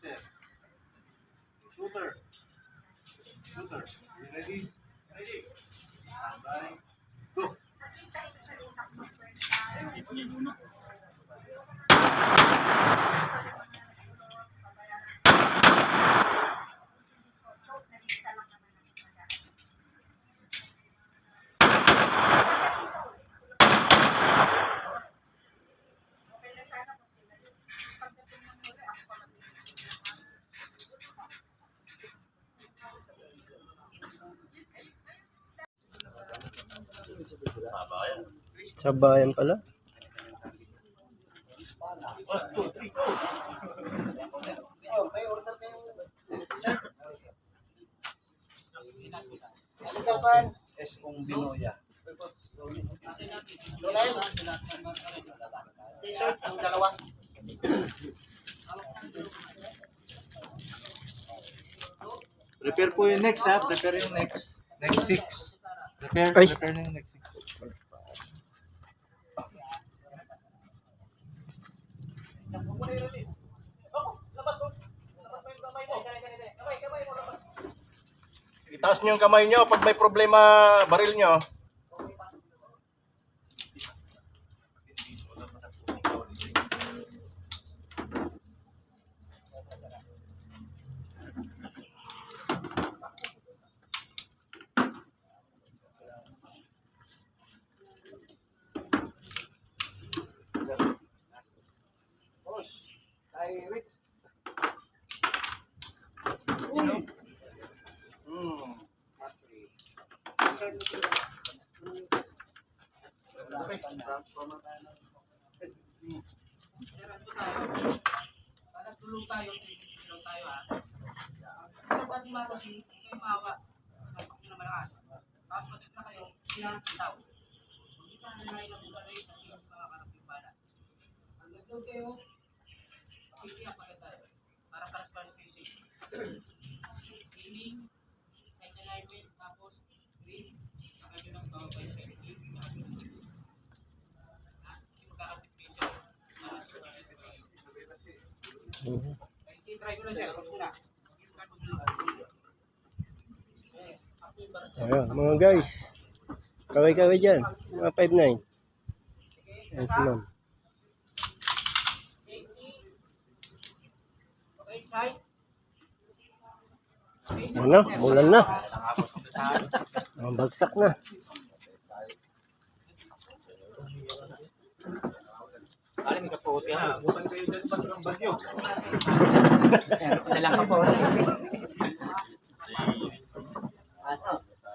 tester. Shooter. Shooter. You ready? Ready. Standby. Go. Sabayan pala. Es kung Binoya. T-shirt, yung dalawa. Prepare po yung next ha. Prepare yung next. Next 6. Prepare yung next 6. Itaas nyo yung kamay nyo pag may problema baril nyo. Tulong tayo ha. Sa pag kasi kayo maawa sa pagkina malakas. Tapos matit na kayo, sinataw. Hindi ka na nailang bumalay kasi yung makakarap yung bala. Ang nagdoon kayo, pagkikiyak pagkat tayo. Para para spacing. Aiming, sight alignment, tapos green, saka nyo lang bawal kayo sa green. Kasi magkakapit kayo sa malas yung try ko lang siya, wag muna. Ayan, mga guys. Kaway-kaway dyan. Mga 5'9". Ayan si ma'am. Okay, side. Ano? Bulan na. Bagsak na. Alam ka po, tiyan. Bukan kayo dyan pa sa bagyo. Dalang ka po.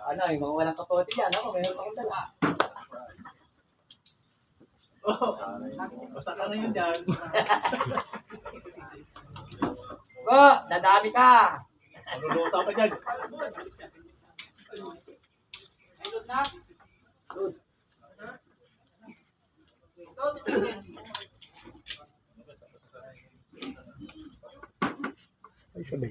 Ano, yung mga walang kapote yan, ako, mayroon akong dala. Basta ka na yun dyan. Dadami ka! Malulusa pa dyan. Ay, load na? Load. Ay, sabi.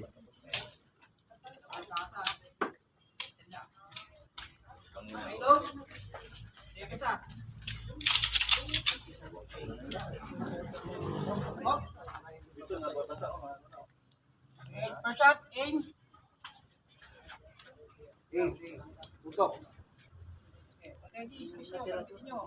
Ay, load. Tiyak isa. Oh. Okay, first shot, aim. Tutok. Okay, ready, space nyo, palitin nyo.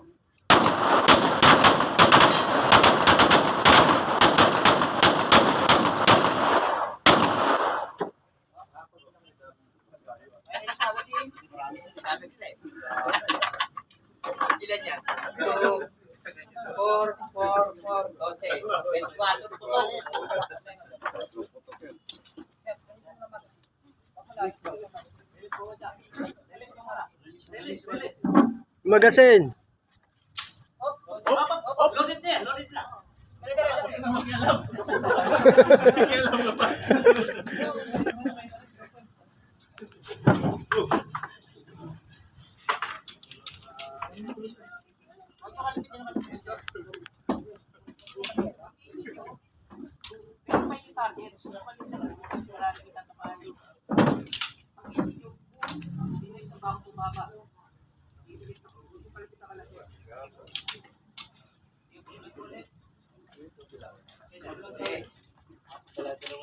Ilan yan? 2, 4, 4, 4, 12. Best 4, putok. Magasin. Loaded na yan, loaded lang.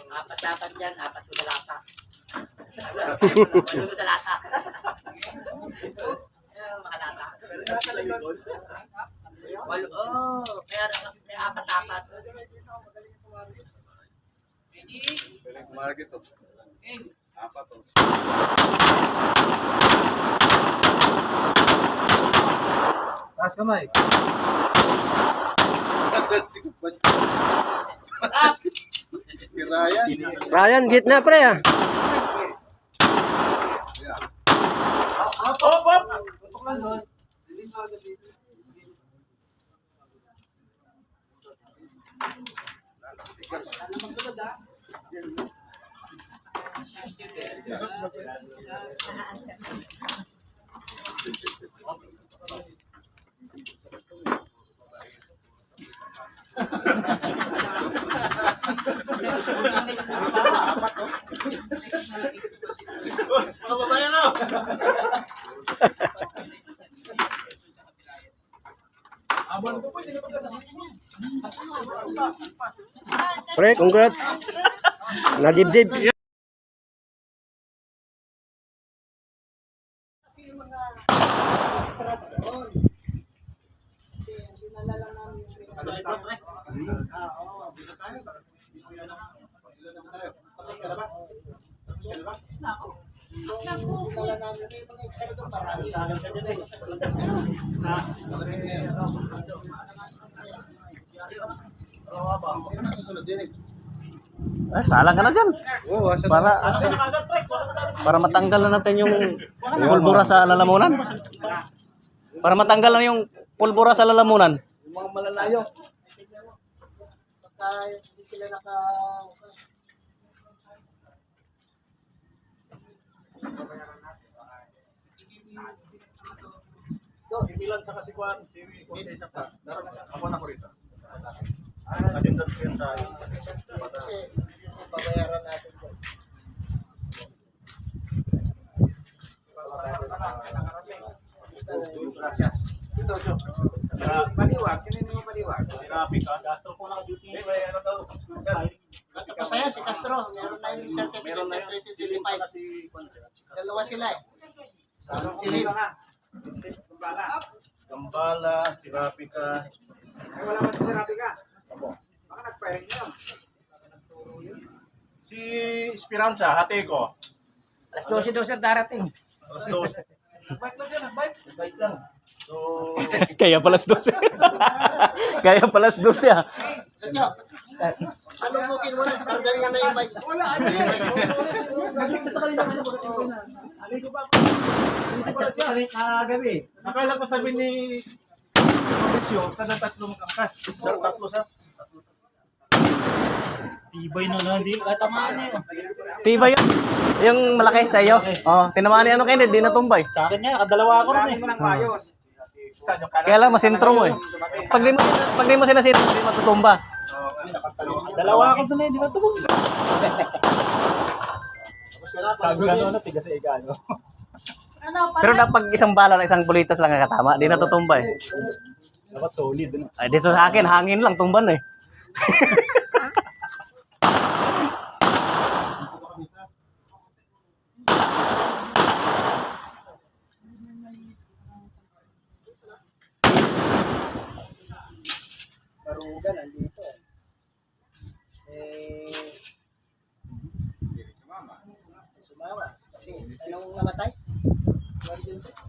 Apat dapat dyan, apat ko sa lata. Walo ko sa lata. Mga lata. Walo, kaya apat-apat. Ready? Market to. Apat to. Taas kamay. Si Ryan. Ryan, gitna pre ah. Tutok lang doon. Mga babayan na. Pre, congrats. Nadibdib. Salang ka na dyan. Oo, asa Para matanggal na natin yung pulbura sa lalamunan. Para matanggal na yung pulbura sa lalamunan. yung mga malalayo. Pagka hindi sila naka... Si Milan sa kasikuan, si Win isa pa. Ako na ko rito. Attendance ko yan sa Kasi pabayaran natin doon. Maliwag, sino yung maliwag? Si Rapi ka. Castro po naka-duty. Ano daw? Masaya si Castro, meron na yung certificate na 325. Dalawa sila eh. Silid. Gambala, si Rapi ka. Wala man si Rapi ka. Baka nagparing nyo. Si Esperanza, hati ko. Alas 12 daw sir darating. Alas 12. Bike lang. So, Kaya palas 12. Kaya palas 12 ah. Kadyo, salumutin mo na, tanggal niya na yung bike. Wala, akala ko sabi ni Mauricio, kada tatlong angkas. Sir, tatlo sa. Tibay yun. Yung malaki sa iyo. Oh, tinamaan ni ano kayo, di natumbay. Sa akin nga, kadalawa ako rin eh. Mo ng mayos. Saan yung kanan? Kaya lang masintro mo eh. Pag di mo sinasintro, di matutumba. Dalawa ako dun eh, di ba ito? Sabi ka ano, tiga sa igano. Pero pag isang bala lang, isang bulitas lang nakatama, di natutumba eh. Dapat solid. Ano? Ay, dito sa akin, hangin lang, tumban eh. Karugan, nandito. Sumama. Kasi, anong namatay? Emergency.